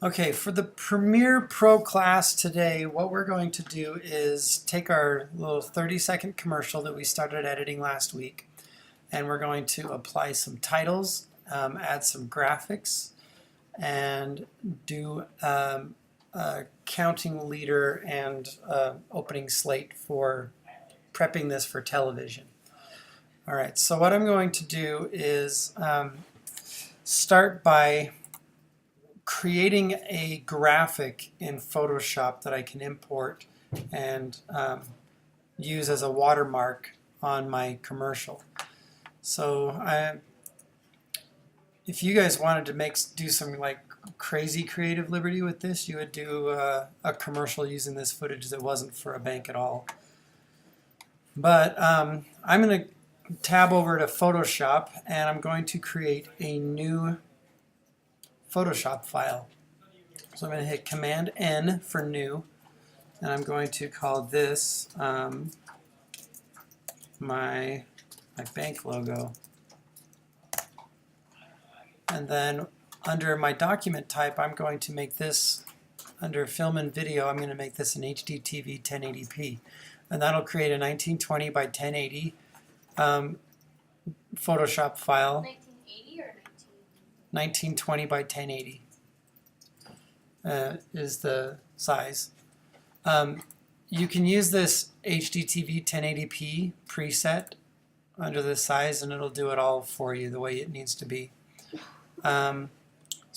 Okay, for the Premiere Pro class today, what we're going to do is take our little 30-second commercial that we started editing last week, and we're going to apply some titles, add some graphics, and do a counting leader and opening slate for prepping this for television. All right, so what I'm going to do is start by creating a graphic in Photoshop that I can import and use as a watermark on my commercial. So if you guys wanted to do some like crazy creative liberty with this, you would do a commercial using this footage that wasn't for a bank at all. But I'm going to tab over to Photoshop and I'm going to create a new Photoshop file. So I'm going to hit Command N for new, and I'm going to call this my bank logo. And then under my document type, I'm going to make this, under film and video, I'm going to make this an HDTV 1080p. And that'll create a 1920 by 1080 Photoshop file. 1980 or 1920 by 1080 is the size. You can use this HDTV 1080p preset under this size and it'll do it all for you the way it needs to be. So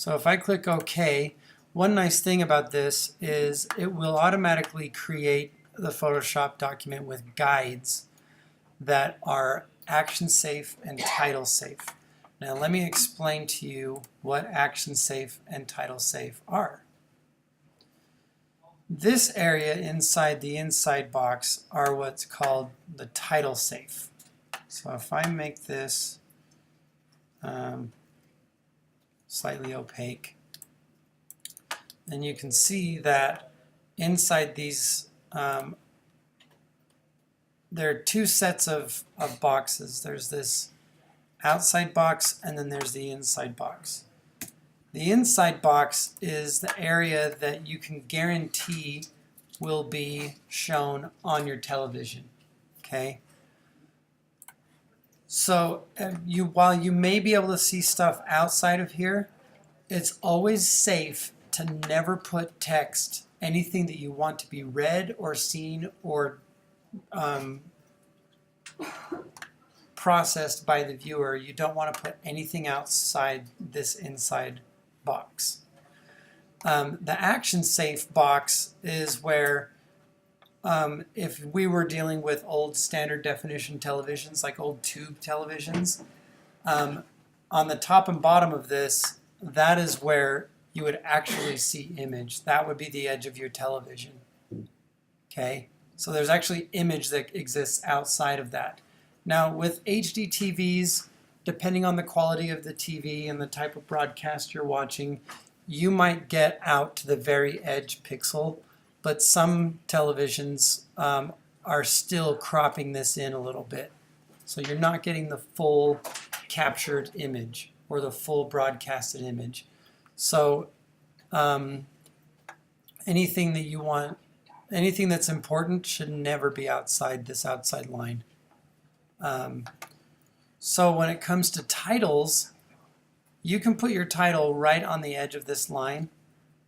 if I click OK, one nice thing about this is it will automatically create the Photoshop document with guides that are action safe and title safe. Now let me explain to you what action safe and title safe are. This area inside the inside box are what's called the title safe. So if I make this slightly opaque, then you can see that inside these there are two sets of boxes. There's this outside box and then there's the inside box. The inside box is the area that you can guarantee will be shown on your television. Okay? So while you may be able to see stuff outside of here, it's always safe to never put text, anything that you want to be read or seen or processed by the viewer. You don't want to put anything outside this inside box. The action safe box is where if we were dealing with old standard definition televisions, like old tube televisions, on the top and bottom of this, that is where you would actually see image. That would be the edge of your television. Okay? So there's actually image that exists outside of that. Now with HD TVs, depending on the quality of the TV and the type of broadcast you're watching, you might get out to the very edge pixel, but some televisions are still cropping this in a little bit. So you're not getting the full captured image or the full broadcasted image. So anything that you want, anything that's important should never be outside this outside line. So when it comes to titles, you can put your title right on the edge of this line,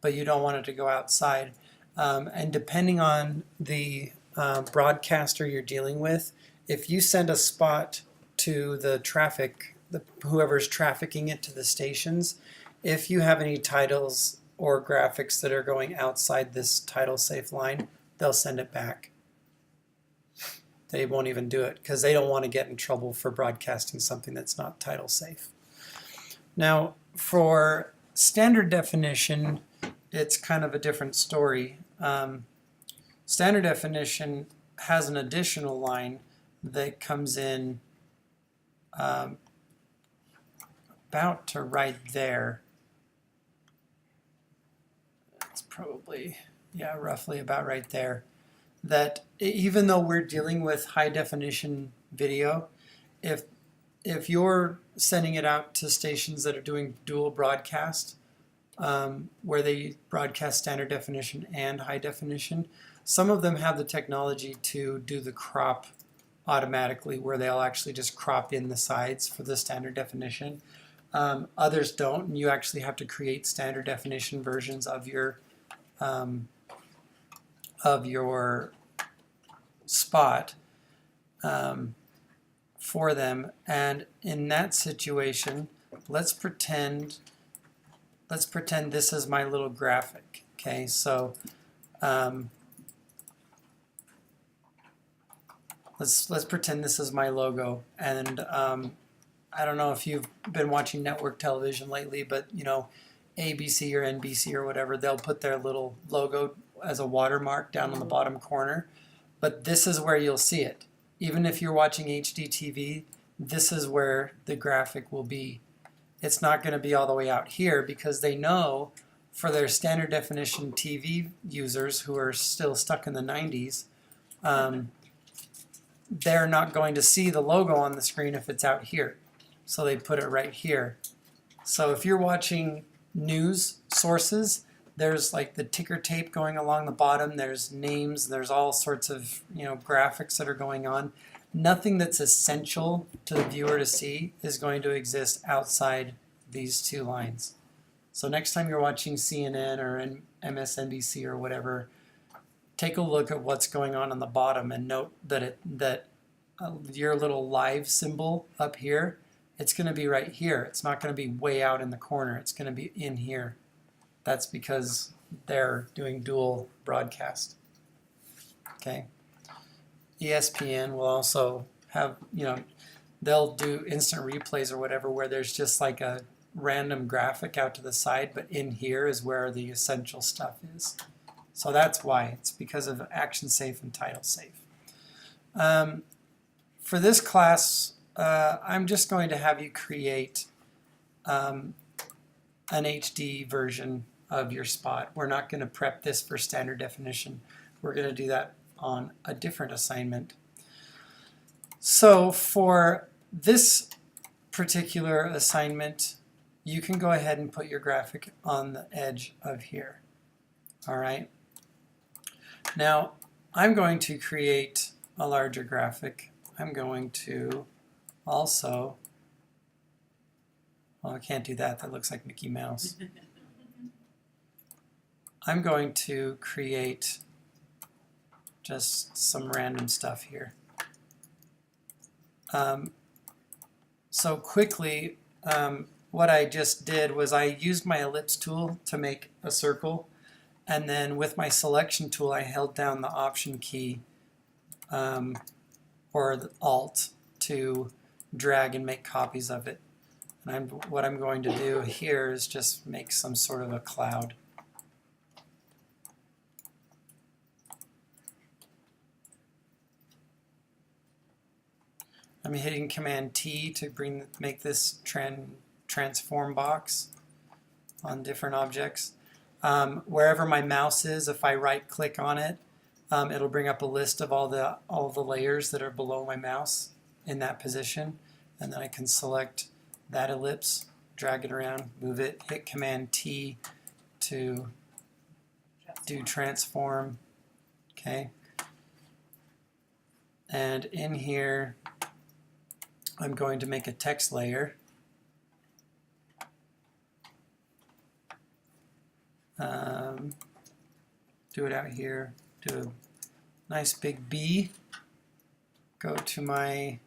but you don't want it to go outside. And depending on the broadcaster you're dealing with, if you send a spot to the traffic, whoever's trafficking it to the stations, if you have any titles or graphics that are going outside this title safe line, they'll send it back. They won't even do it because they don't want to get in trouble for broadcasting something that's not title safe. Now, for standard definition, it's kind of a different story. Standard definition has an additional line that comes in about to right there. It's probably, yeah, roughly about right there. That even though we're dealing with high definition video, if you're sending it out to stations that are doing dual broadcast, where they broadcast standard definition and high definition. Some of them have the technology to do the crop automatically, where they'll actually just crop in the sides for the standard definition. Others don't, and you actually have to create standard definition versions of your spot for them. And in that situation, let's pretend this is my little graphic. Okay, so let's pretend this is my logo, and I don't know if you've been watching network television lately, but you know, ABC or NBC or whatever, they'll put their little logo as a watermark down in the bottom corner. But this is where you'll see it. Even if you're watching HD TV, this is where the graphic will be. It's not going to be all the way out here, because they know for their standard definition TV users who are still stuck in the 90s, they're not going to see the logo on the screen if it's out here. So they put it right here. So if you're watching news sources, there's like the ticker tape going along the bottom, there's names, there's all sorts of, you know, graphics that are going on. Nothing that's essential to the viewer to see is going to exist outside these two lines. So next time you're watching CNN or MSNBC or whatever, take a look at what's going on the bottom and note that your little live symbol up here, it's going to be right here. It's not going to be way out in the corner. It's going to be in here. That's because they're doing dual broadcast. Okay. ESPN will also have, you know, they'll do instant replays or whatever where there's just like a random graphic out to the side, but in here is where the essential stuff is. So that's why. It's because of Action Safe and Title Safe. For this class, I'm just going to have you create an HD version of your spot. We're not going to prep this for standard definition. We're going to do that on a different assignment. So for this particular assignment, you can go ahead and put your graphic on the edge of here. All right. Now, I'm going to create a larger graphic. I'm going to also, well, I can't do that. That looks like Mickey Mouse. I'm going to create just some random stuff here. So quickly, what I just did was I used my ellipse tool to make a circle, and then with my selection tool I held down the Option key or the Alt to drag and make copies of it. And what I'm going to do here is just make some sort of a cloud. I'm hitting Command T to make this transform box on different objects. Wherever my mouse is, if I right click on it, it'll bring up a list of all the layers that are below my mouse in that position, and then I can select that ellipse, drag it around, move it, hit Command T to do transform. Okay, and in here I'm going to make a text layer. Do it out here, do a nice big B, go to my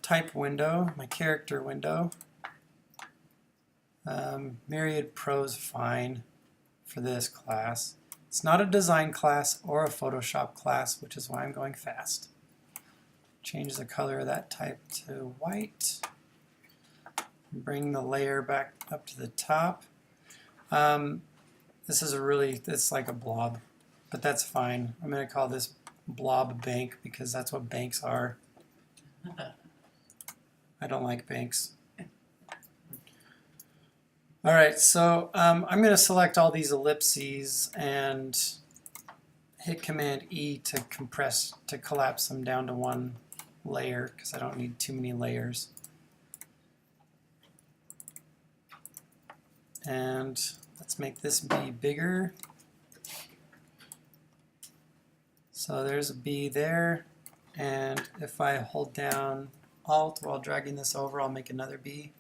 type window, my character window. Myriad Pro is fine for this class. It's not a design class or a Photoshop class, which is why I'm going fast. Change the color of that type to white. Bring the layer back up to the top. This is it's like a blob, but that's fine. I'm going to call this blob bank because that's what banks are. I don't like banks. All right, so I'm going to select all these ellipses and hit Command E to collapse them down to one layer because I don't need too many layers. And let's make this B bigger. So there's a B there, and if I hold down Alt while dragging this over, I'll make another B.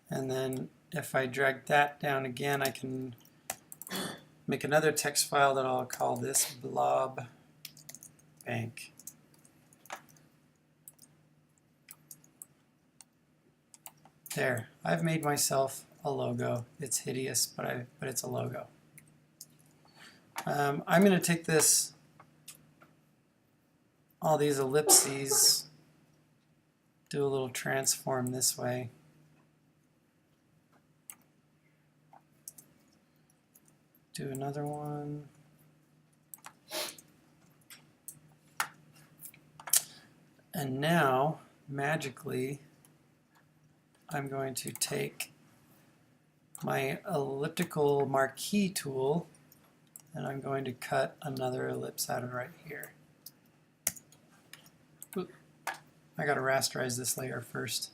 And then if I drag that down again, I can make another text file that I'll call this blob bank. There, I've made myself a logo. It's hideous, but it's a logo. I'm going to take this, all these ellipses, do a little transform this way. Do another one. And now, magically, I'm going to take my elliptical marquee tool and I'm going to cut another ellipse out of right here. Oop. I got to rasterize this layer first.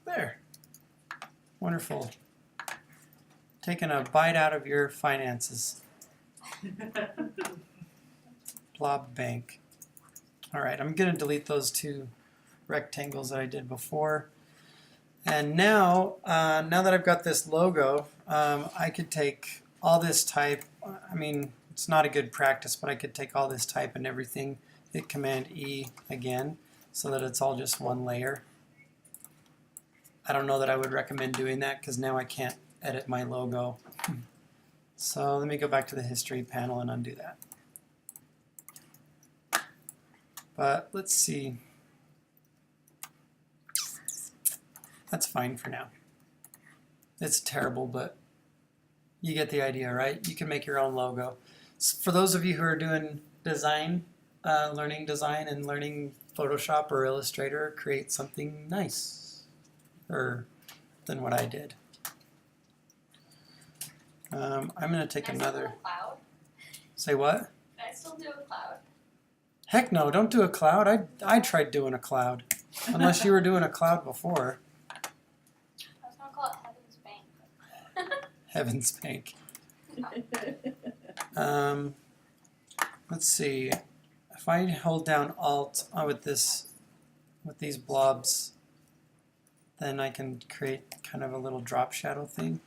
There. Wonderful. Taking a bite out of your finances. Blob bank. All right, I'm going to delete those two rectangles that I did before. And now, now that I've got this logo, I could take all this type. I mean, it's not a good practice, but I could take all this type and everything, hit Command E again, so that it's all just one layer. I don't know that I would recommend doing that because now I can't edit my logo. So let me go back to the history panel and undo that. But let's see. That's fine for now. It's terrible, but you get the idea, right? You can make your own logo. For those of you who are doing design, learning design and learning Photoshop or Illustrator, create something nice than what I did. I'm going to take another. Cloud? Say what? Can I still do a cloud? Heck no, don't do a cloud. I tried doing a cloud. Unless you were doing a cloud before. I was going to call it Heaven's Bank. Heaven's Bank. Let's see. If I hold down Alt with these blobs, then I can create kind of a little drop shadow thing.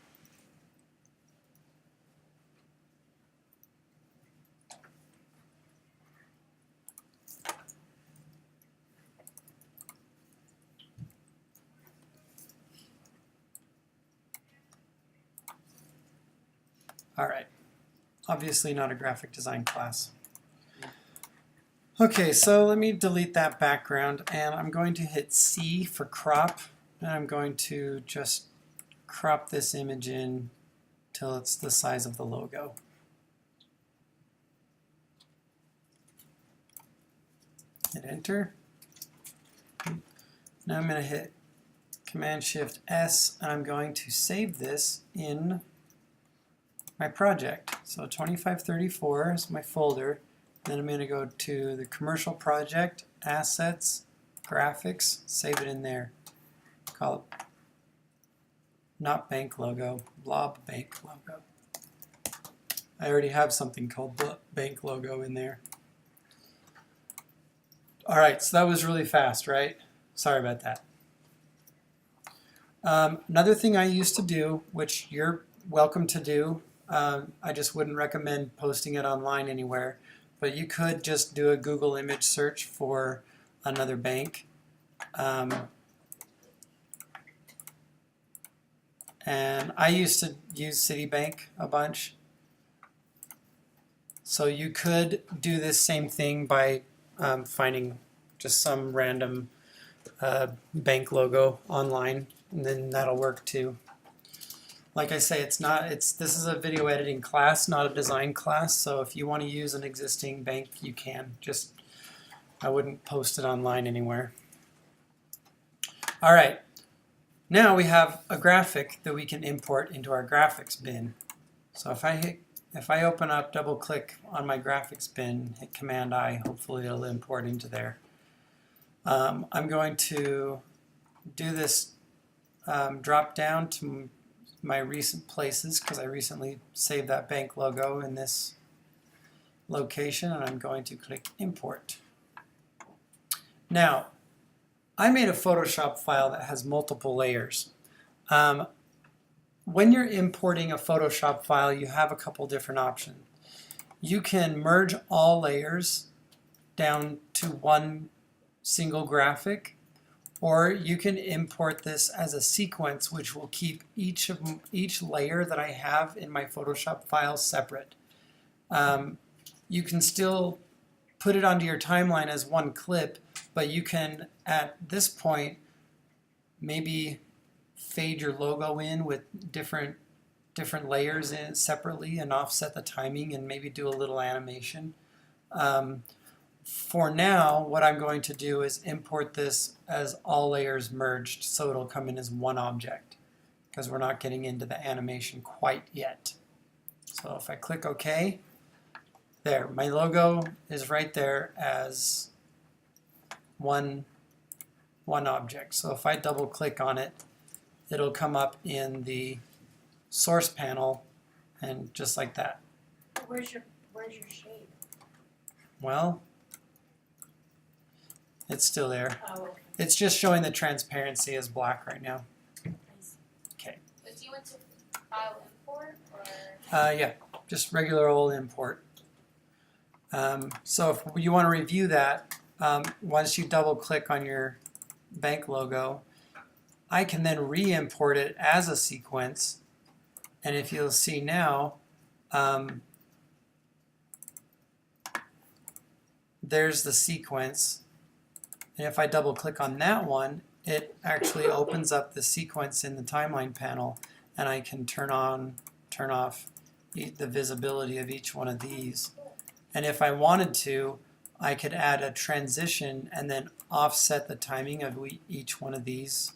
All right, obviously not a graphic design class. Okay, so let me delete that background and I'm going to hit C for crop and I'm going to just crop this image in till it's the size of the logo. Hit enter. Now I'm going to hit Command-Shift S and I'm going to save this in my project. So 2534 is my folder. Then I'm going to go to the commercial project, assets, graphics, save it in there. Call it not bank logo, blob bank logo. I already have something called bank logo in there. All right, so that was really fast, right? Sorry about that. Another thing I used to do, which you're welcome to do, I just wouldn't recommend posting it online anywhere, but you could just do a Google image search for another bank. And I used to use Citibank a bunch. So you could do this same thing by finding just some random bank logo online, and then that'll work too. Like I say, this is a video editing class, not a design class, so if you want to use an existing bank, you can. Just, I wouldn't post it online anywhere. All right, now we have a graphic that we can import into our graphics bin. So if I hit if I open up, double click on my graphics bin, hit Command I, hopefully it'll import into there. I'm going to do this drop down to my recent places because I recently saved that bank logo in this location, and I'm going to click import. Now, I made a Photoshop file that has multiple layers. When you're importing a Photoshop file, you have a couple different options. You can merge all layers down to one single graphic, or you can import this as a sequence, which will keep each layer that I have in my Photoshop file separate. You can still put it onto your timeline as one clip, but you can, at this point, maybe fade your logo in with different layers in separately and offset the timing and maybe do a little animation. For now, what I'm going to do is import this as all layers merged, so it'll come in as one object, because we're not getting into the animation quite yet. So if I click OK, there, my logo is right there as one object. So if I double click on it, it'll come up in the source panel, and just like that. Where's your shade? Well, it's still there. Oh, okay. It's just showing the transparency as black right now. Okay. But do you want to file import or? Yeah, just regular old import. So if you want to review that, once you double click on your bank logo, I can then re-import it as a sequence, and if you'll see now, there's the sequence, and if I double click on that one, it actually opens up the sequence in the timeline panel, and I can turn on, turn off the visibility of each one of these. And if I wanted to, I could add a transition and then offset the timing of each one of these.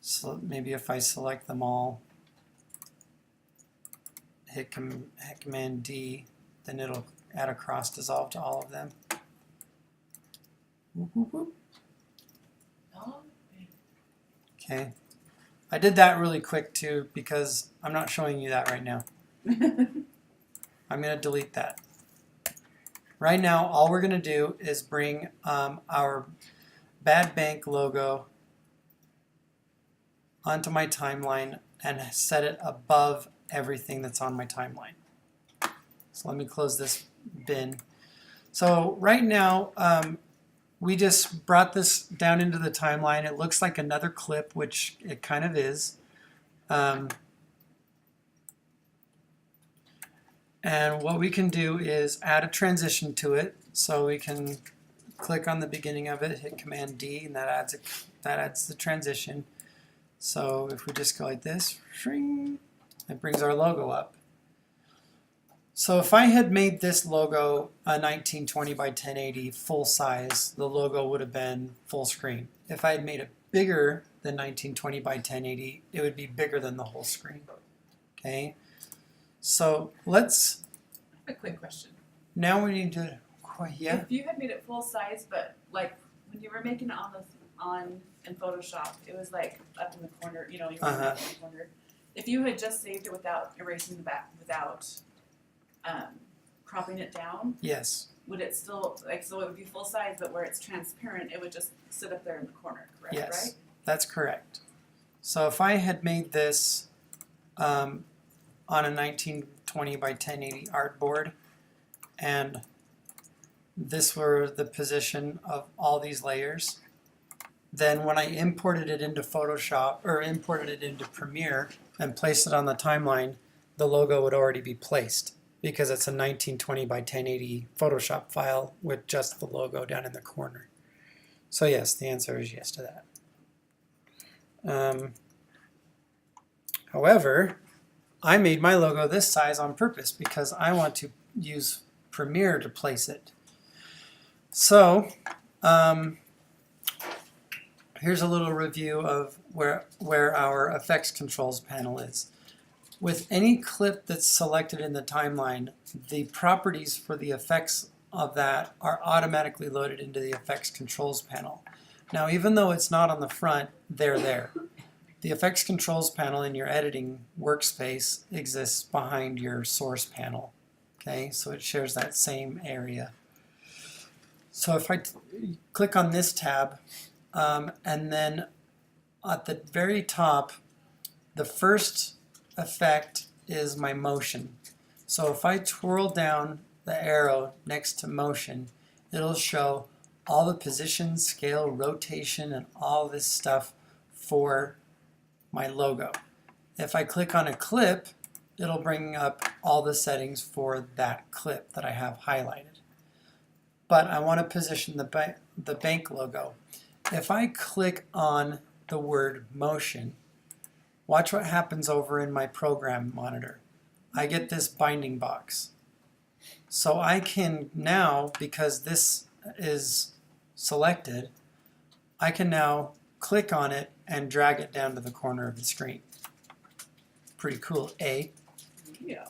So maybe if I select them all, hit Command D, then it'll add a cross dissolve to all of them. Whoop, whoop, whoop. Okay. I did that really quick too because I'm not showing you that right now. I'm going to delete that. Right now, all we're going to do is bring our Bad Bank logo onto my timeline and set it above everything that's on my timeline. So let me close this bin. So right now, we just brought this down into the timeline. It looks like another clip, which it kind of is. And what we can do is add a transition to it. So we can click on the beginning of it, hit Command D, and that adds the transition. So if we just go like this, shring, it brings our logo up. So if I had made this logo a 1920 by 1080 full size, the logo would have been full screen. If I had made it bigger than 1920 by 1080, it would be bigger than the whole screen. Okay. So let's. I have a quick question. Now we need to. Yeah. If you had made it full size, but like when you were making it in Photoshop, it was like up in the corner. You know, you were in the corner. If you had just saved it without erasing the back, without cropping it down, Yes. would it still so it would be full size, but where it's transparent, it would just sit up there in the corner, correct? Yes. Right? That's correct. So if I had made this on a 1920 by 1080 artboard, and this were the position of all these layers, then when I imported it into Photoshop or imported it into Premiere and placed it on the timeline, the logo would already be placed because it's a 1920 by 1080 Photoshop file with just the logo down in the corner. So yes, the answer is yes to that. However, I made my logo this size on purpose because I want to use Premiere to place it. So here's a little review of where our effects controls panel is. with any clip that's selected in the timeline, the properties for the effects of that are automatically loaded into the effects controls panel. Now, even though it's not on the front, they're there. The effects controls panel in your editing workspace exists behind your source panel. Okay, so it shares that same area. So if I click on this tab, and then at the very top, the first effect is my motion. So if I twirl down the arrow next to motion, it'll show all the position, scale, rotation, and all this stuff for my logo. If I click on a clip, it'll bring up all the settings for that clip that I have highlighted. But I want to position the bank logo. If I click on the word motion, watch what happens over in my program monitor. I get this binding box. So I can now, because this is selected, I can now click on it and drag it down to the corner of the screen. Pretty cool, eh? Yeah.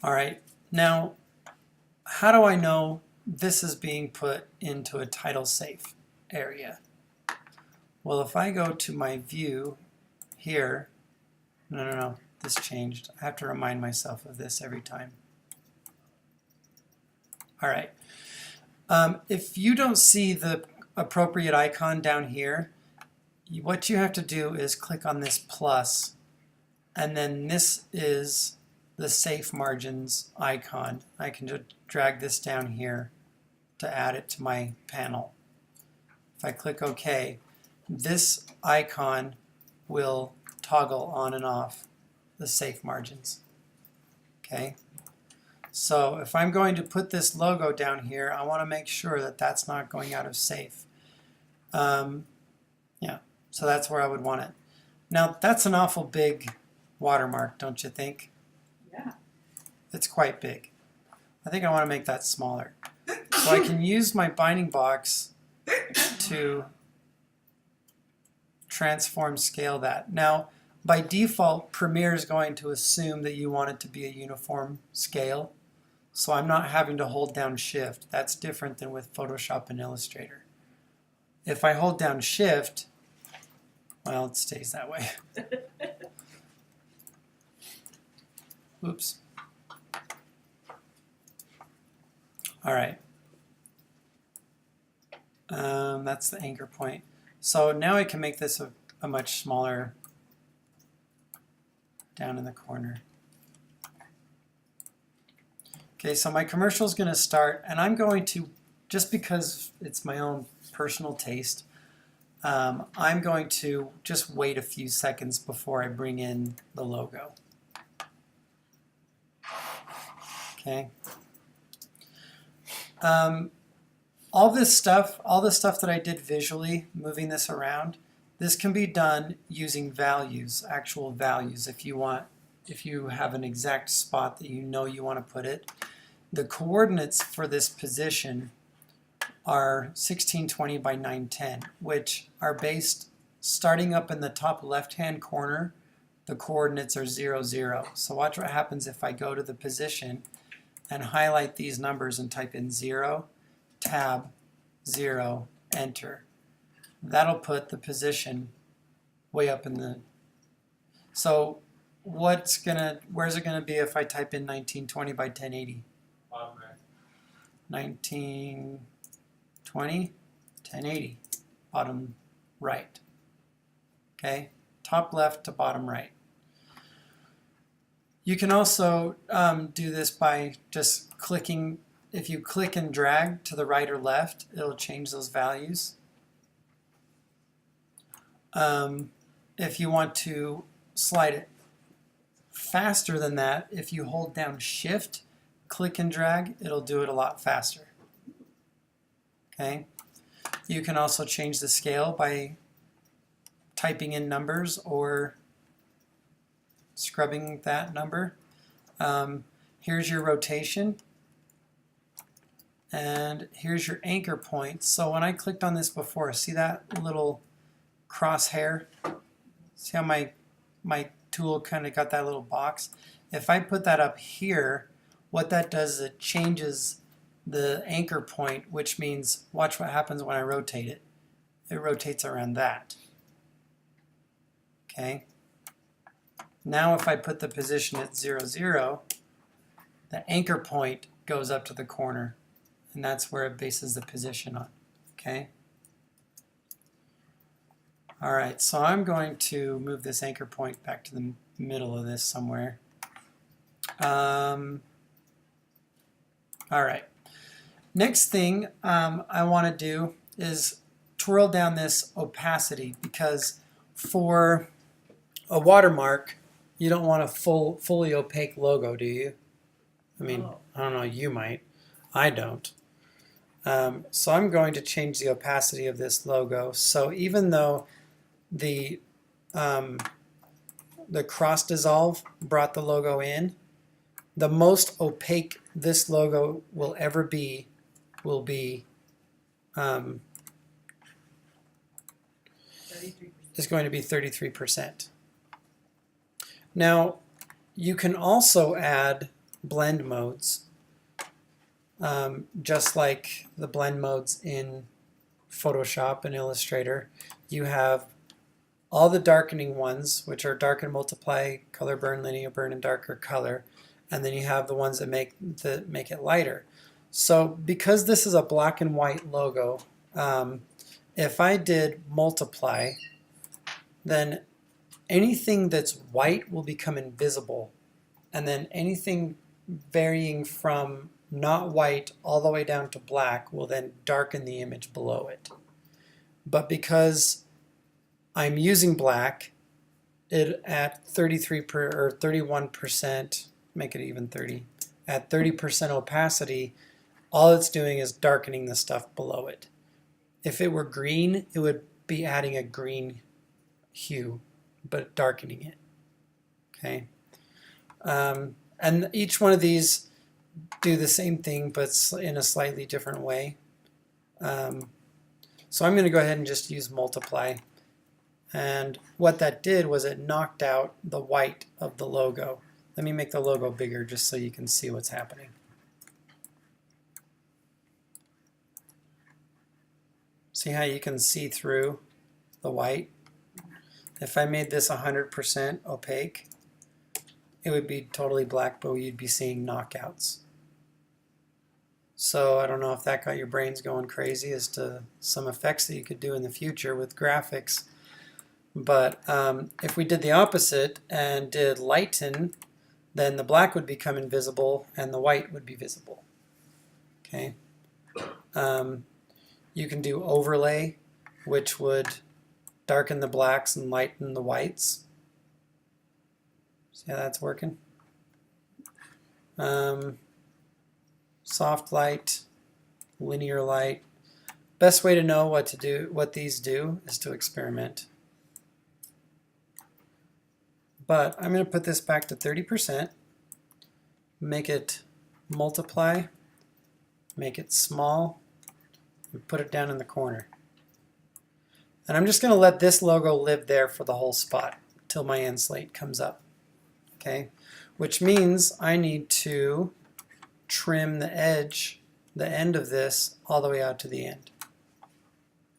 All right, now how do I know this is being put into a title safe area? Well, if I go to my view here, no, this changed. I have to remind myself of this every time. All right, if you don't see the appropriate icon down here, what you have to do is click on this plus, and then this is the safe margins icon. I can just drag this down here to add it to my panel. If I click OK, this icon will toggle on and off the safe margins. Okay, so if I'm going to put this logo down here, I want to make sure that that's not going out of safe. Yeah, so that's where I would want it. Now that's an awful big watermark, don't you think? Yeah. It's quite big. I think I want to make that smaller. So I can use my binding box to transform scale that. Now, by default, Premiere is going to assume that you want it to be a uniform scale. So I'm not having to hold down Shift. That's different than with Photoshop and Illustrator. If I hold down Shift, well, it stays that way. Oops. All right. That's the anchor point. So now I can make this a much smaller down in the corner. Okay, so my commercial is going to start, and I'm going to, just because it's my own personal taste, I'm going to just wait a few seconds before I bring in the logo. Okay. All the stuff that I did visually, moving this around, this can be done using values, actual values, if you have an exact spot that you know you want to put it. The coordinates for this position are 1620 by 910, which are based, starting up in the top left-hand corner, the coordinates are 0, 0. So watch what happens if I go to the position and highlight these numbers and type in 0, tab, 0, enter. That'll put the position way up in the... So where's it gonna be if I type in 1920 by 1080? Bottom right. 1920, 1080, bottom right. Okay, top left to bottom right. You can also do this by just clicking. If you click and drag to the right or left, it'll change those values. If you want to slide it faster than that, if you hold down Shift, click and drag, it'll do it a lot faster. Okay. You can also change the scale by typing in numbers or scrubbing that number. Here's your rotation, and here's your anchor point. So when I clicked on this before, see that little crosshair? See how my tool kind of got that little box. If I put that up here, what that does is it changes the anchor point, which means, watch what happens when I rotate it. It rotates around that. Okay. Now if I put the position at 0, 0, the anchor point goes up to the corner, and that's where it bases the position on. Okay. All right, so I'm going to move this anchor point back to the middle of this somewhere. All right. Next thing I want to do is twirl down this opacity, because for a watermark, you don't want a fully opaque logo, do you? I mean, I don't know, you might. I don't. So I'm going to change the opacity of this logo. So even though the cross dissolve brought the logo in, the most opaque this logo will ever be will be 33%. is going to be 33%. Now you can also add blend modes, just like the blend modes in Photoshop and Illustrator. You have all the darkening ones, which are darken, multiply, color burn, linear burn, and darker color, and then you have the ones that make it lighter. So because this is a black and white logo, if I did multiply, then anything that's white will become invisible, and then anything varying from not white all the way down to black will then darken the image below it. But because I'm using black, it at 31%, make it even 30, at 30% opacity, all it's doing is darkening the stuff below it. If it were green, it would be adding a green hue, but darkening it. Okay, and each one of these do the same thing, but in a slightly different way. So I'm going to go ahead and just use multiply. And what that did was it knocked out the white of the logo. Let me make the logo bigger just so you can see what's happening. See how you can see through the white? If I made this 100% opaque, it would be totally black, but you'd be seeing knockouts. So I don't know if that got your brains going crazy as to some effects that you could do in the future with graphics. But if we did the opposite and did lighten, then the black would become invisible and the white would be visible. Okay. You can do overlay, which would darken the blacks and lighten the whites. See how that's working? Soft light, linear light. Best way to know what these do is to experiment. But I'm going to put this back to 30%, make it multiply, make it small, and put it down in the corner. And I'm just going to let this logo live there for the whole spot till my end slate comes up. Okay, which means I need to trim the edge, the end of this, all the way out to the end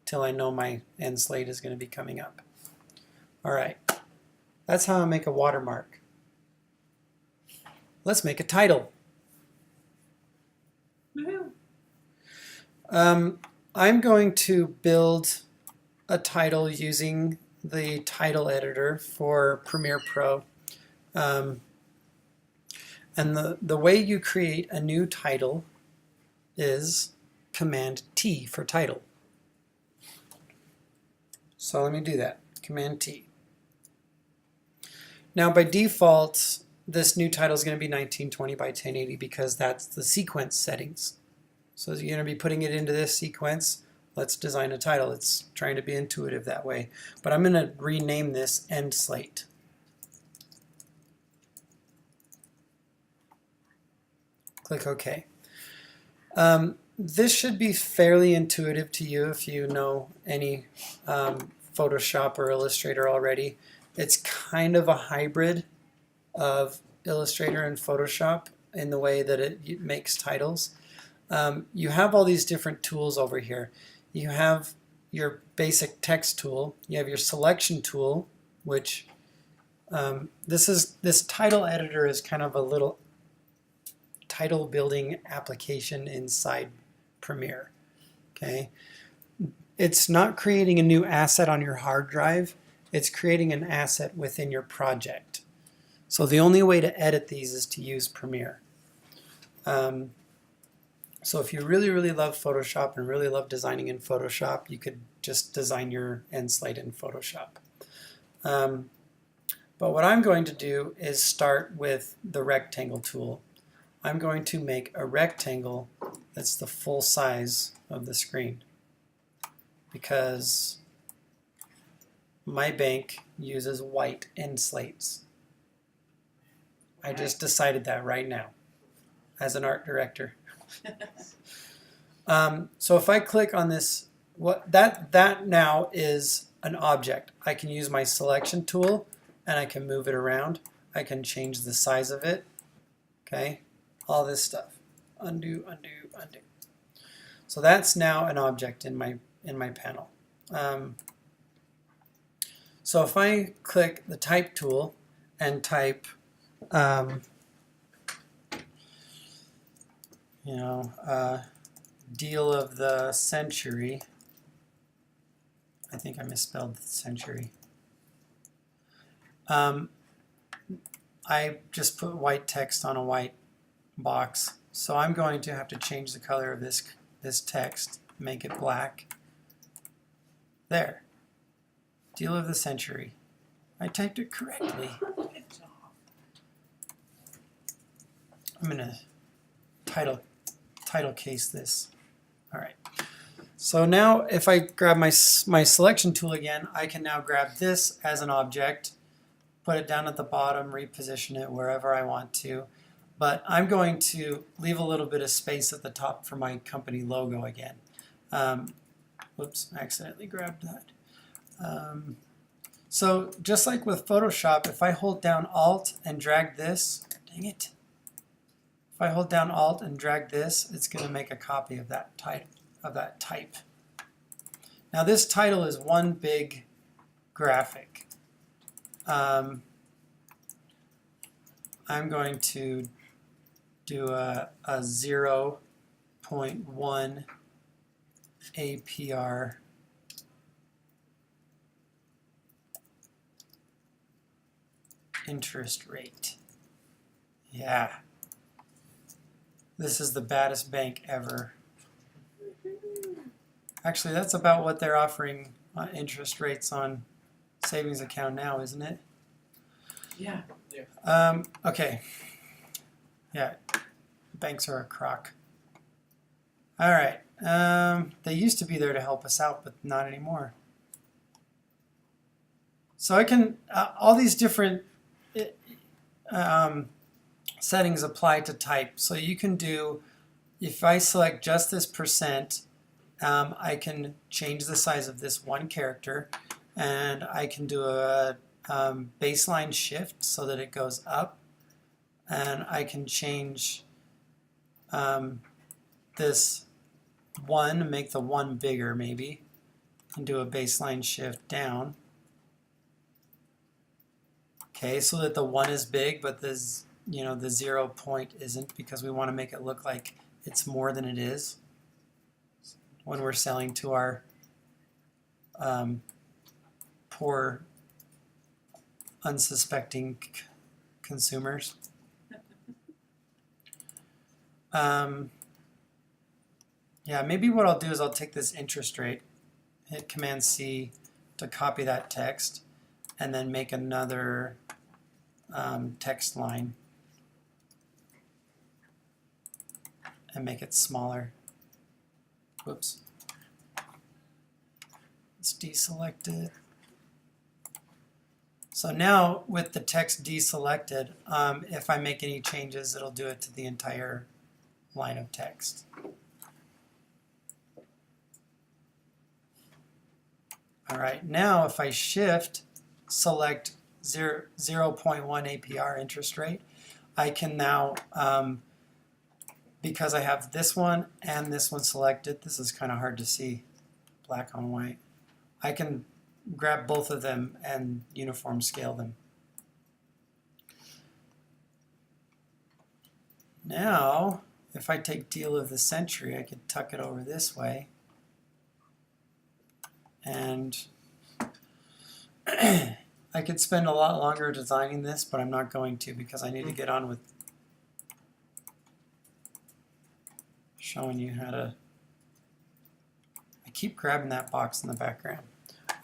till I know my end slate is going to be coming up. All right, that's how I make a watermark. Let's make a title. Woohoo! I'm going to build a title using the title editor for Premiere Pro. And the way you create a new title is Command T for title. So let me do that. Command T. Now by default, this new title is going to be 1920 by 1080 because that's the sequence settings. So you're going to be putting it into this sequence. Let's design a title. It's trying to be intuitive that way. But I'm going to rename this End Slate. Click OK. This should be fairly intuitive to you if you know any Photoshop or Illustrator already. It's kind of a hybrid of Illustrator and Photoshop in the way that it makes titles. You have all these different tools over here. You have your basic text tool. You have your selection tool, which this title editor is kind of a little title building application inside Premiere. Okay, it's not creating a new asset on your hard drive. It's creating an asset within your project. So the only way to edit these is to use Premiere. So if you really, really love Photoshop and really love designing in Photoshop, you could just design your end slate in Photoshop. But what I'm going to do is start with the rectangle tool. I'm going to make a rectangle that's the full size of the screen because my bank uses white end slates. I just decided that right now as an art director. So if I click on this, that now is an object. I can use my selection tool and I can move it around. I can change the size of it. Okay, all this stuff. Undo, undo, undo. So that's now an object in my panel. So if I click the type tool and type deal of the century. I think I misspelled the century. I just put white text on a white box. So I'm going to have to change the color of this text, make it black. There. Deal of the century. I typed it correctly. Good job. I'm going to title case this. All right. So now if I grab my selection tool again, I can now grab this as an object, put it down at the bottom, reposition it wherever I want to. But I'm going to leave a little bit of space at the top for my company logo again. Whoops, I accidentally grabbed that. So just like with Photoshop, if I hold down Alt and drag this, dang it. If I hold down Alt and drag this, it's going to make a copy of that type. Now this title is one big graphic. I'm going to do a 0.1 APR interest rate. Yeah. This is the baddest bank ever. Actually, that's about what they're offering interest rates on savings account now, isn't it? Yeah. Okay. Yeah, banks are a crock. All right. They used to be there to help us out, but not anymore. So I can, all these different settings apply to type. So you can do, if I select just this %, I can change the size of this one character, and I can do a baseline shift so that it goes up, and I can change this 1, make the 1 bigger maybe, and do a baseline shift down. Okay, so that the 1 is big, but the 0 point isn't, because we want to make it look like it's more than it is when we're selling to our poor, unsuspecting consumers. Yeah, maybe what I'll do is I'll take this interest rate, hit Command C to copy that text, and then make another text line and make it smaller. Whoops. Let's deselect it. So now with the text deselected, if I make any changes, it'll do it to the entire line of text. All right, now if I shift, select 0.1 APR interest rate, I can now, because I have this one and this one selected, this is kind of hard to see, black on white, I can grab both of them and uniform scale them. Now, if I take deal of the century, I could tuck it over this way. And I could spend a lot longer designing this, but I'm not going to because I need to get on with showing you how to. I keep grabbing that box in the background.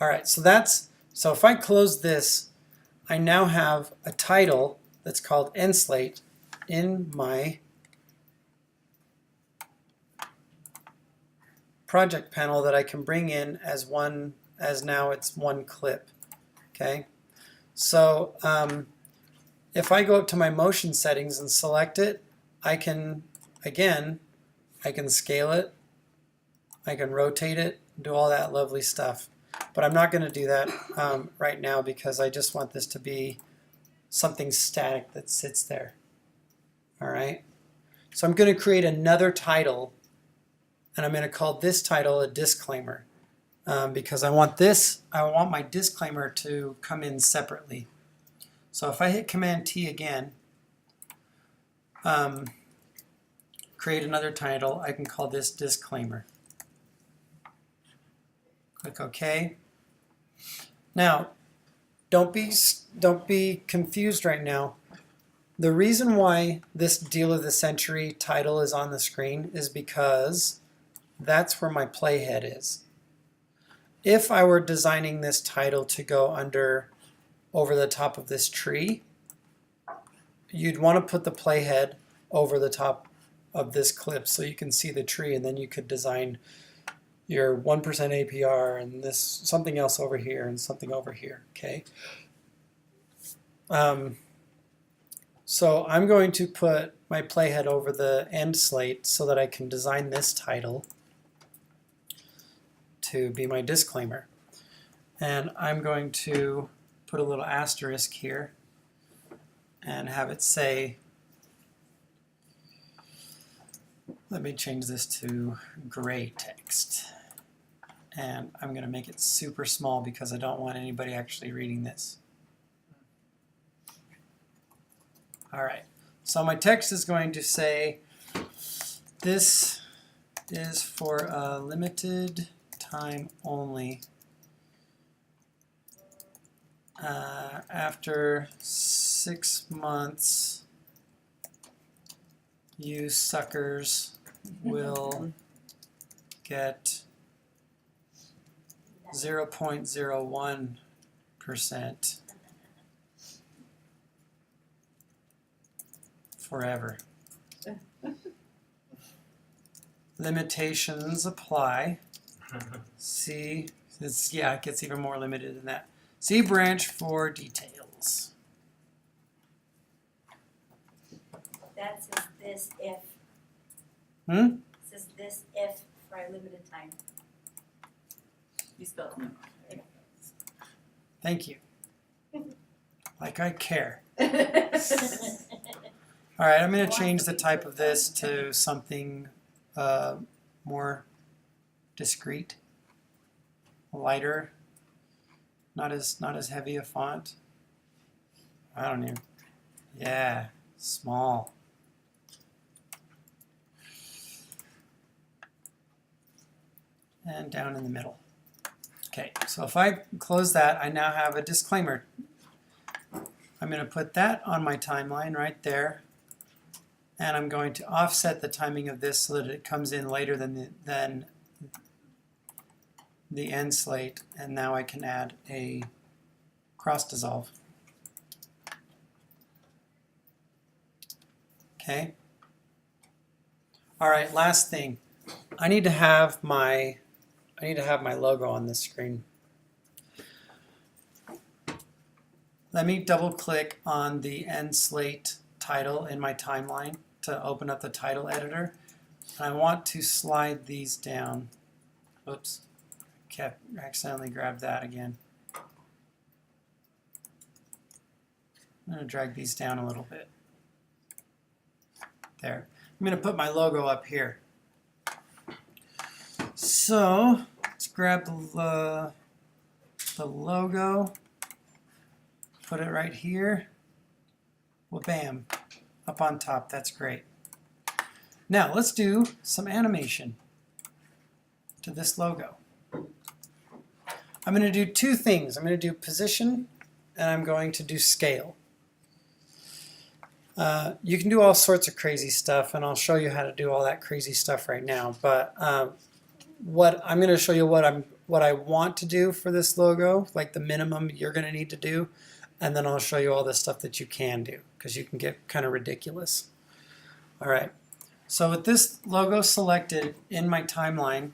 All right, so if I close this, I now have a title that's called End Slate in my project panel that I can bring in as now it's one clip. Okay, so if I go up to my motion settings and select it, I can scale it, I can rotate it, do all that lovely stuff. But I'm not going to do that right now because I just want this to be something static that sits there. All right, so I'm going to create another title, and I'm going to call this title a disclaimer because I want my disclaimer to come in separately. So if I hit Command T again, create another title, I can call this disclaimer. Click OK. Now, don't be confused right now. The reason why this Deal of the Century title is on the screen is because that's where my playhead is. If I were designing this title to go over the top of this tree, you'd want to put the playhead over the top of this clip so you can see the tree, and then you could design your 1% APR and this something else over here and something over here. Okay. So I'm going to put my playhead over the end slate so that I can design this title to be my disclaimer. And I'm going to put a little asterisk here and have it say, let me change this to gray text. And I'm going to make it super small because I don't want anybody actually reading this. All right, so my text is going to say, this is for a limited time only. After 6 months, you suckers will get 0.01% forever. Limitations apply. See, it gets even more limited than that. See branch for details. That says this if. Hmm? Says this if for a limited time. You spelled it. Thank you. Like I care. All right, I'm going to change the type of this to something more discreet, lighter, not as heavy a font. I don't know. Yeah, small. And down in the middle. Okay, so if I close that, I now have a disclaimer. I'm going to put that on my timeline right there, and I'm going to offset the timing of this so that it comes in later than the end slate, and now I can add a cross dissolve. Okay. All right, last thing. I need to have my logo on this screen. Let me double click on the end slate title in my timeline to open up the title editor. And I want to slide these down. Oops, accidentally grabbed that again. I'm going to drag these down a little bit. There. I'm going to put my logo up here. So let's grab the logo, put it right here. Well, bam, up on top. That's great. Now let's do some animation to this logo. I'm going to do two things. I'm going to do position and I'm going to do scale. You can do all sorts of crazy stuff, and I'll show you how to do all that crazy stuff right now. But what I'm going to show you what I want to do for this logo, like the minimum you're going to need to do, and then I'll show you all the stuff that you can do, because you can get kind of ridiculous. All right. So with this logo selected in my timeline,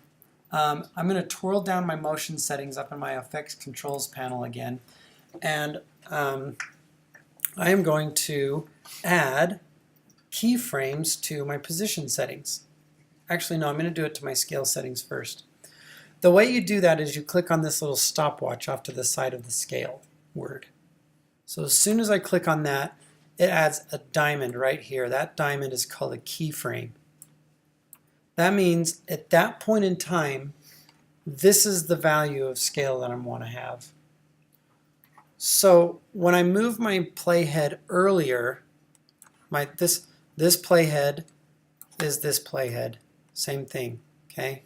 I'm going to twirl down my motion settings up in my effects controls panel again, and I am going to add keyframes to my position settings. Actually, no, I'm going to do it to my scale settings first. The way you do that is you click on this little stopwatch off to the side of the scale word. So as soon as I click on that, it adds a diamond right here. That diamond is called a keyframe. That means at that point in time, this is the value of scale that I want to have. So when I move my playhead earlier, this playhead is this playhead. Same thing, okay?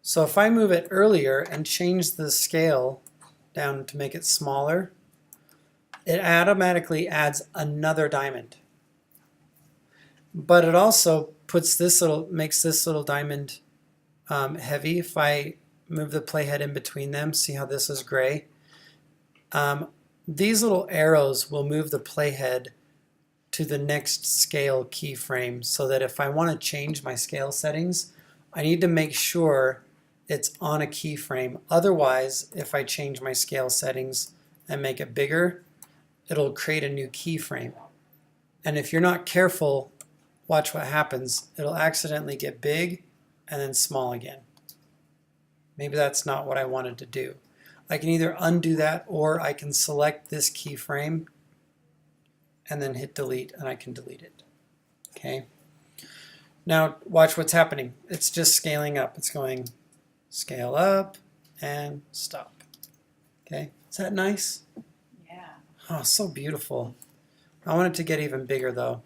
So if I move it earlier and change the scale down to make it smaller, it automatically adds another diamond. But it also makes this little diamond heavy. If I move the playhead in between them, see how this is gray? These little arrows will move the playhead to the next scale keyframe, so that if I want to change my scale settings, I need to make sure it's on a keyframe. Otherwise, if I change my scale settings and make it bigger, it'll create a new keyframe. And if you're not careful, watch what happens. It'll accidentally get big and then small again. Maybe that's not what I wanted to do. I can either undo that, or I can select this keyframe and then hit delete, and I can delete it. Okay. Now watch what's happening. It's just scaling up. It's going scale up and stop. Okay. Is that nice? Yeah. Oh, so beautiful. I want it to get even bigger though.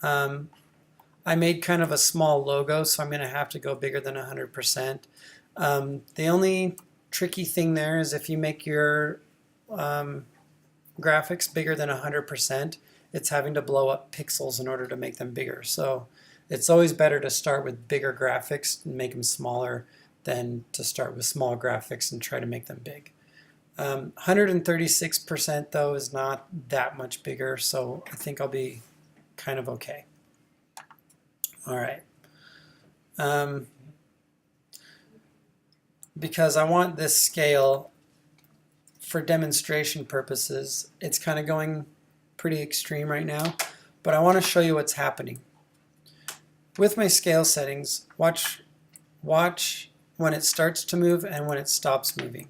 I made kind of a small logo, so I'm going to have to go bigger than 100%. The only tricky thing there is if you make your graphics bigger than 100%, it's having to blow up pixels in order to make them bigger. So it's always better to start with bigger graphics and make them smaller than to start with small graphics and try to make them big. 136% though is not that much bigger, so I think I'll be kind of okay. All right. Because I want this scale for demonstration purposes, it's kind of going pretty extreme right now, but I want to show you what's happening. With my scale settings, watch when it starts to move and when it stops moving.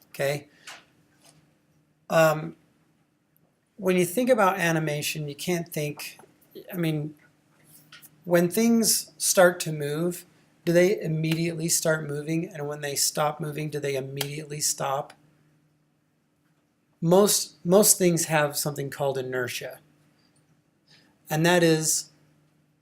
Okay. When you think about animation, you can't think, I mean, when things start to move, do they immediately start moving? And when they stop moving, do they immediately stop? Most things have something called inertia. And that is,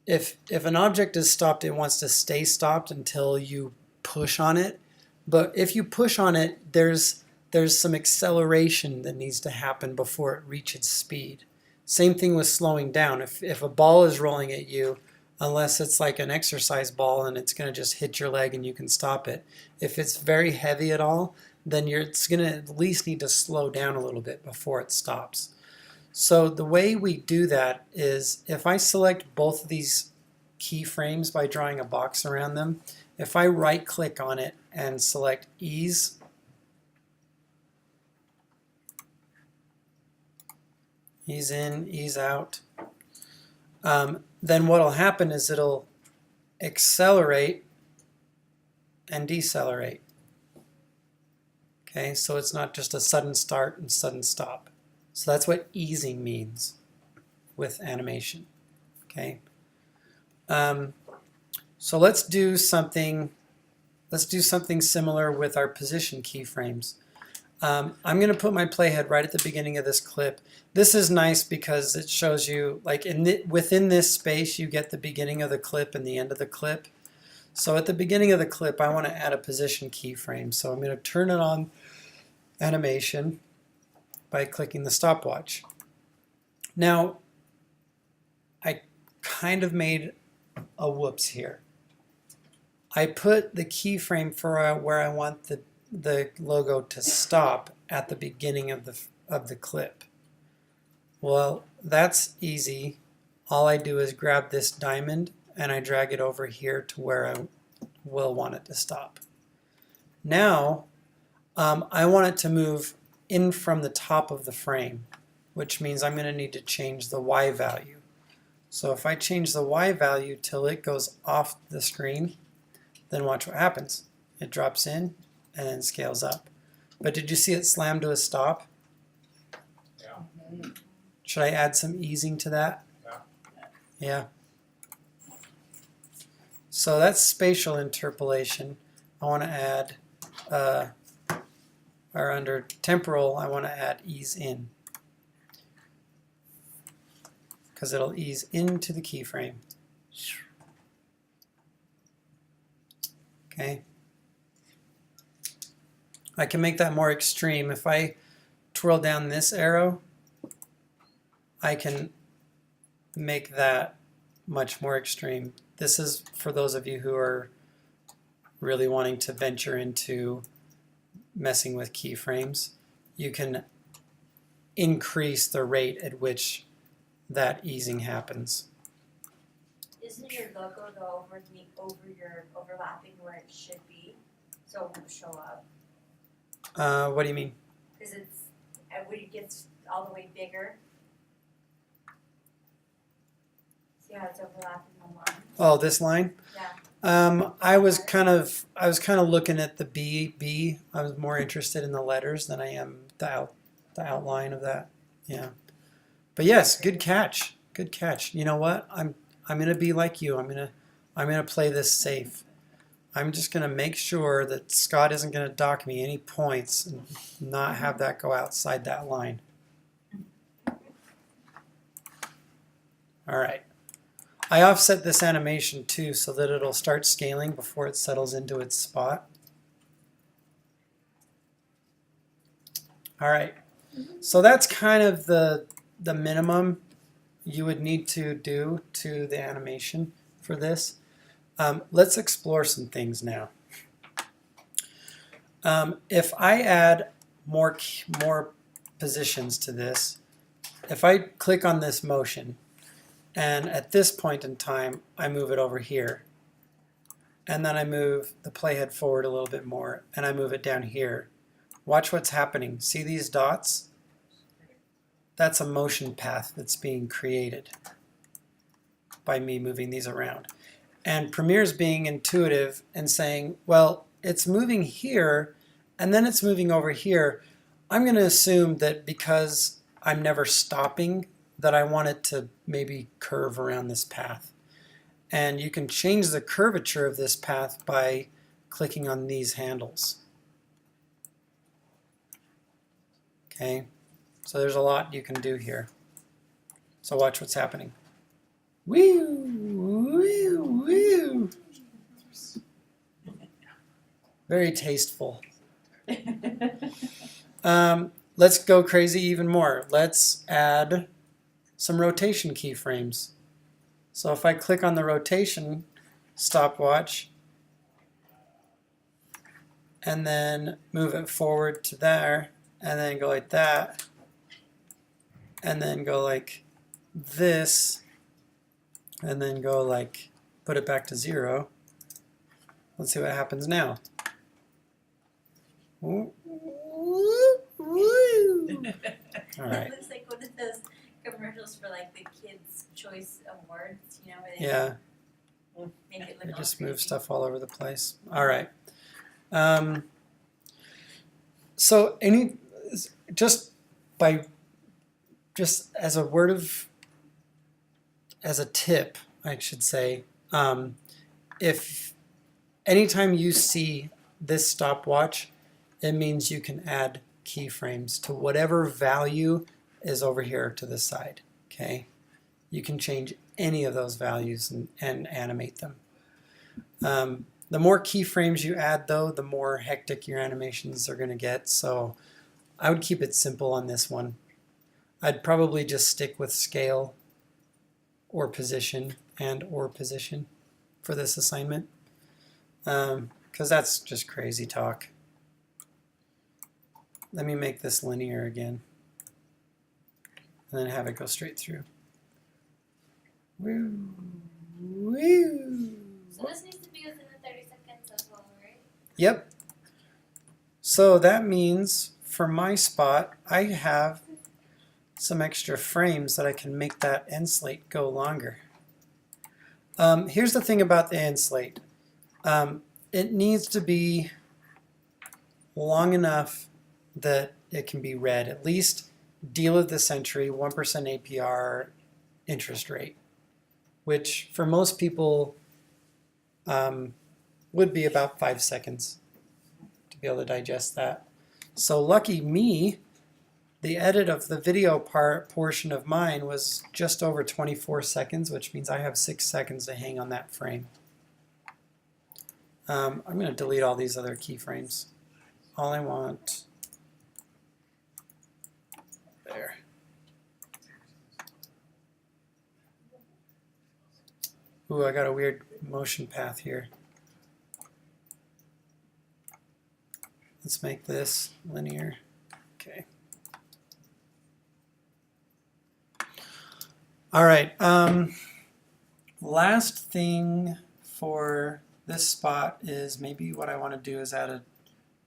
if an object is stopped, it wants to stay stopped until you push on it. But if you push on it, there's some acceleration that needs to happen before it reaches speed. Same thing with slowing down. If a ball is rolling at you, unless it's like an exercise ball and it's going to just hit your leg and you can stop it. If it's very heavy at all, then it's going to at least need to slow down a little bit before it stops. So the way we do that is if I select both of these keyframes by drawing a box around them, if I right click on it and select ease, ease in, ease out, then what will happen is it'll accelerate and decelerate. Okay, so it's not just a sudden start and sudden stop. So that's what easing means with animation. Okay. So let's do something similar with our position keyframes. I'm going to put my playhead right at the beginning of this clip. This is nice because it shows you, like, within this space, you get the beginning of the clip and the end of the clip. So at the beginning of the clip, I want to add a position keyframe. So I'm going to turn it on animation by clicking the stopwatch. Now, I kind of made a whoops here. I put the keyframe for where I want the logo to stop at the beginning of the clip. Well, that's easy. All I do is grab this diamond and I drag it over here to where I will want it to stop. Now, I want it to move in from the top of the frame, which means I'm going to need to change the Y value. So if I change the Y value till it goes off the screen, then watch what happens. It drops in and then scales up. But did you see it slam to a stop? Yeah. Should I add some easing to that? Yeah. Yeah. So that's spatial interpolation. I want to add, or under temporal, I want to add ease in, because it'll ease into the keyframe. Okay. I can make that more extreme. If I twirl down this arrow, I can make that much more extreme. This is for those of you who are really wanting to venture into messing with keyframes. You can increase the rate at which that easing happens. Isn't your logo though over your overlapping where it should be, so it won't show up? What do you mean? Because it's when it gets all the way bigger. See how it's overlapping the line? Oh, this line? Yeah. I was kind of looking at the B. I was more interested in the letters than I am the outline of that. Yeah. But yes, good catch. Good catch. You know what? I'm gonna be like you. I'm gonna play this safe. I'm just gonna make sure that Scott isn't gonna dock me any points and not have that go outside that line. All right. I offset this animation too so that it'll start scaling before it settles into its spot. All right. So that's kind of the minimum you would need to do to the animation for this. Let's explore some things now. If I add more positions to this, if I click on this motion, and at this point in time, I move it over here, and then I move the playhead forward a little bit more, and I move it down here. Watch what's happening. See these dots? That's a motion path that's being created by me moving these around. And Premiere's being intuitive and saying, well, it's moving here, and then it's moving over here. I'm going to assume that because I'm never stopping, that I want it to maybe curve around this path. And you can change the curvature of this path by clicking on these handles. Okay, so there's a lot you can do here. So watch what's happening. Woo, woo, woo. Very tasteful. Let's go crazy even more. Let's add some rotation keyframes. So if I click on the rotation stopwatch and then move it forward to there and then go like that and then go like this and then go like put it back to 0. Let's see what happens now. Woo, woo, woo. All right. It looks like one of those commercials for like the Kids' Choice Awards, you know, where they Yeah. make it I look all just crazy. move stuff all over the place. All right. So just by just as a word of as a tip, I should say, if anytime you see this stopwatch, it means you can add keyframes to whatever value is over here to the side. Okay, you can change any of those values and animate them. The more keyframes you add, though, the more hectic your animations are going to get. So I would keep it simple on this one. I'd probably just stick with scale or position or position for this assignment, because that's just crazy talk. Let me make this linear again and then have it go straight through. Woo, woo. So this needs to be within the 30 seconds as well, right? Yep. So that means for my spot, I have some extra frames that I can make that end slate go longer. Here's the thing about the end slate. It needs to be long enough that it can be read. At least deal of the century, 1% APR interest rate, which for most people would be about 5 seconds to be able to digest that. So lucky me, the edit of the video portion of mine was just over 24 seconds, which means I have 6 seconds to hang on that frame. I'm going to delete all these other keyframes. All I want, there. Ooh, I got a weird motion path here. Let's make this linear. Okay. All right. Last thing for this spot is maybe what I want to do is add a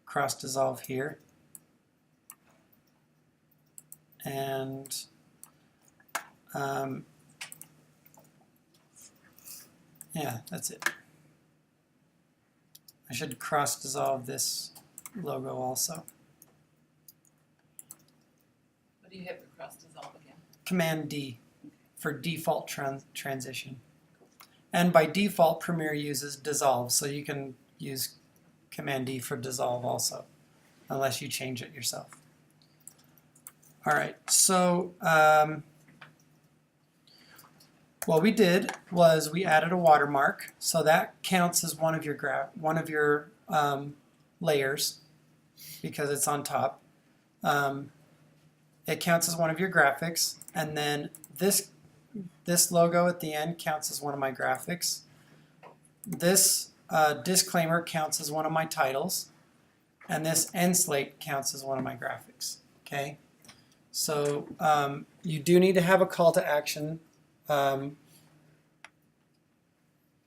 cross dissolve here. And yeah, that's it. I should cross dissolve this logo also. What do you hit for cross dissolve again? Command D for default transition. And by default, Premiere uses dissolve, so you can use Command D for dissolve also, unless you change it yourself. All right, so what we did was we added a watermark, so that counts as one of your layers because it's on top. It counts as one of your graphics, and then this logo at the end counts as one of my graphics. This disclaimer counts as one of my titles, and this end slate counts as one of my graphics. Okay, so you do need to have a call to action,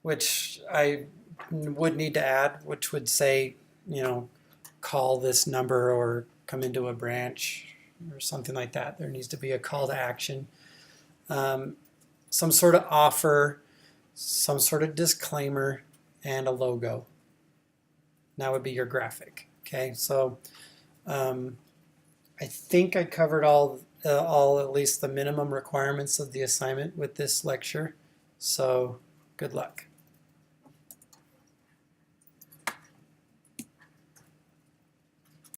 which I would need to add, which would say, you know, call this number or come into a branch or something like that. There needs to be a call to action. Some sort of offer, some sort of disclaimer, and a logo. That would be your graphic. Okay, so I think I covered all at least the minimum requirements of the assignment with this lecture. So good luck.